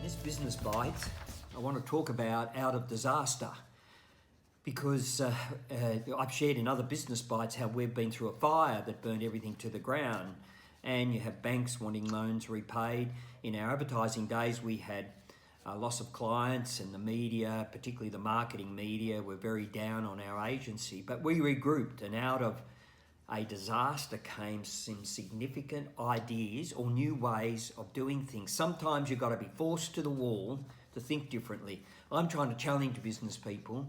this business bite, I want to talk about out of disaster because I've shared in other business bites how we've been through a fire that burned everything to the ground, and you have banks wanting loans repaid. In our advertising days, we had loss of clients, and the media, particularly the marketing media, were very down on our agency. But we regrouped, and out of a disaster came some significant ideas or new ways of doing things. Sometimes you've got to be forced to the wall to think differently. I'm trying to challenge business people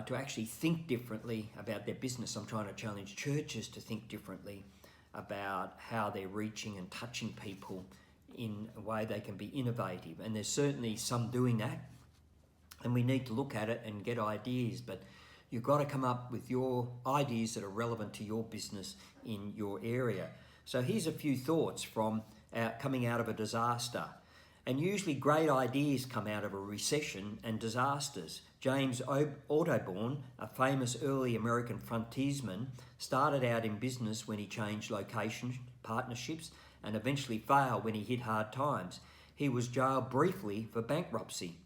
to actually think differently about their business. I'm trying to challenge churches to think differently about how they're reaching and touching people in a way they can be innovative. And there's certainly some doing that, and we need to look at it and get ideas. But you've got to come up with your ideas that are relevant to your business in your area. So here's a few thoughts from coming out of a disaster. And usually great ideas come out of a recession and disasters. James Audubon, a famous early American frontiersman, started out in business when he changed location partnerships and eventually failed when he hit hard times. He was jailed briefly for bankruptcy.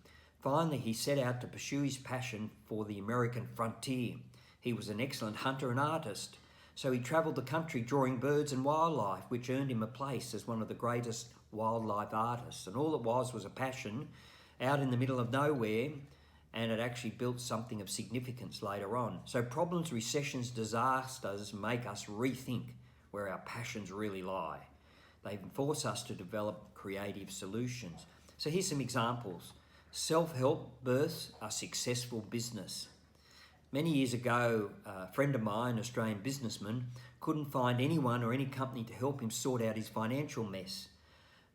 Finally, he set out to pursue his passion for the American frontier. He was an excellent hunter and artist, so he travelled the country drawing birds and wildlife, which earned him a place as one of the greatest wildlife artists. And all it was a passion out in the middle of nowhere, and it actually built something of significance later on. So problems, recessions, disasters make us rethink where our passions really lie. They force us to develop creative solutions. So here's some examples. Self-help births a successful business. Many years ago, a friend of mine, an Australian businessman, couldn't find anyone or any company to help him sort out his financial mess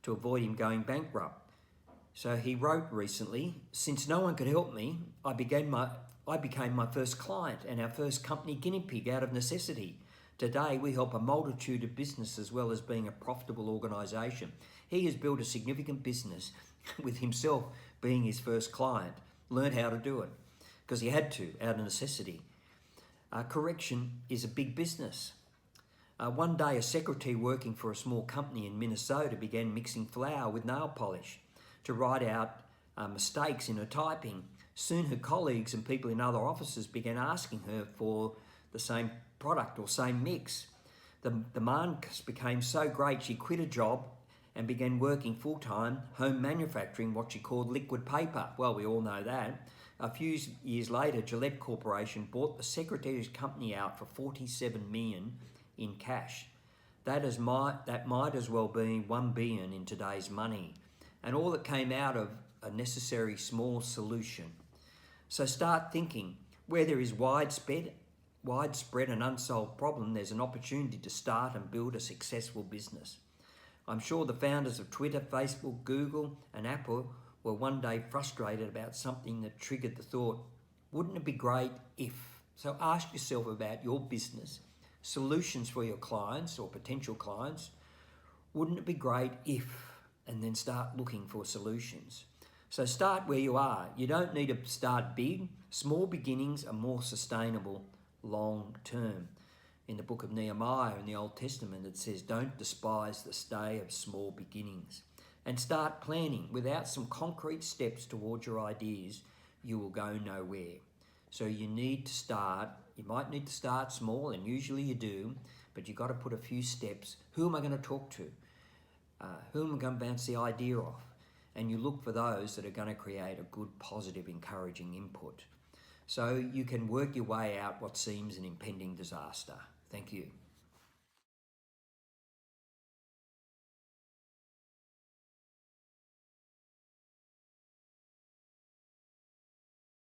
to avoid him going bankrupt. So he wrote recently, "Since no one could help me, I became my first client and our first company guinea pig out of necessity. Today, we help a multitude of businesses as well as being a profitable organisation." He has built a significant business with himself being his first client, learned how to do it because he had to, out of necessity. Correction is a big business. One day, a secretary working for a small company in Minnesota began mixing flour with nail polish to write out mistakes in her typing. Soon her colleagues and people in other offices began asking her for the same product or same mix. The demand became so great she quit a job and began working full-time home manufacturing what she called liquid paper. Well, we all know that. A few years later, Gillette Corporation bought the secretary's company out for $47 million in cash. That might as well be $1 billion in today's money. And all that came out of a necessary small solution. So start thinking. Where there is widespread and unsolved problem, there's an opportunity to start and build a successful business. I'm sure the founders of Twitter, Facebook, Google, and Apple were one day frustrated about something that triggered the thought, wouldn't it be great if? So ask yourself about your business, solutions for your clients or potential clients. Wouldn't it be great if? And then start looking for solutions. So start where you are. You don't need to start big. Small beginnings are more sustainable long term. In the book of Nehemiah in the Old Testament, it says, don't despise the stay of small beginnings. And start planning. Without some concrete steps towards your ideas, you will go nowhere. So you need to start. You might need to start small, and usually you do, but you've got to put a few steps. Who am I going to talk to? Who am I going to bounce the idea off? And you look for those that are going to create a good, positive, encouraging input. So you can work your way out what seems an impending disaster. Thank you.